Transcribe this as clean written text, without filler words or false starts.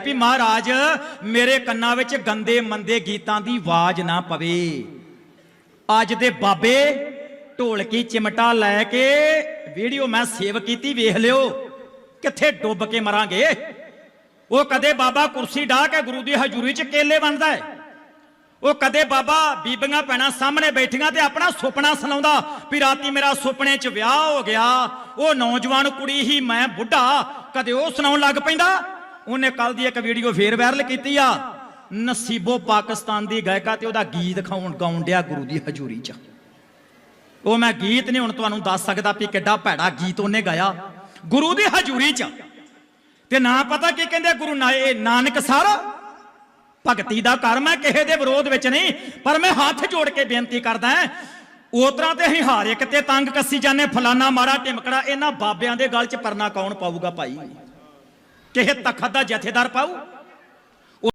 भी महाराज मेरे कन्ना विच गंदे मंदे गीतां दी आवाज ना पवे। अज दे बाबे ढोलकी चिमटा लैके वीडियो मैं सेव की, वेख लियो कित्थे डुब के मरांगे। वो कदे बाबा कुर्सी डाह के गुरु की हजूरी च केले बनता है, वो कदे बाबा बीबियां भैणां सामने बैठियां ते अपना सुपना सुनाउंदा भी राती मेरा सुपने च विआह हो गया, वो नौजवान कुड़ी ही मैं बुढ़ा, कदे वो सुनाउण लग पैंदा। उन्हें कल दी एक वीडियो फेर वायरल की आ, नसीबो पाकिस्तान दी गायका ते ओदा गीत गाउण दिया गुरु दी हजूरी च। वो मैं गीत नहीं हुण तुहानूं दस सकदा भी किड्डा भैड़ा गीत उन्हें गाया गुरु दी हजूरी च। ते ना पता की कहंदे गुरु नानक सर भगती दा कर। मैं किसे दे विरोध विच नहीं, पर मैं हाथ जोड़ के बेनती करदा हां, उतरा ते असीं हर एक ते तंग कसी जाने, फलाना मारा टिमकड़ा। इन्हां बाबियां दे गल च परना कौन पाऊगा भाई? किसे तखत दा जथेदार पाऊ?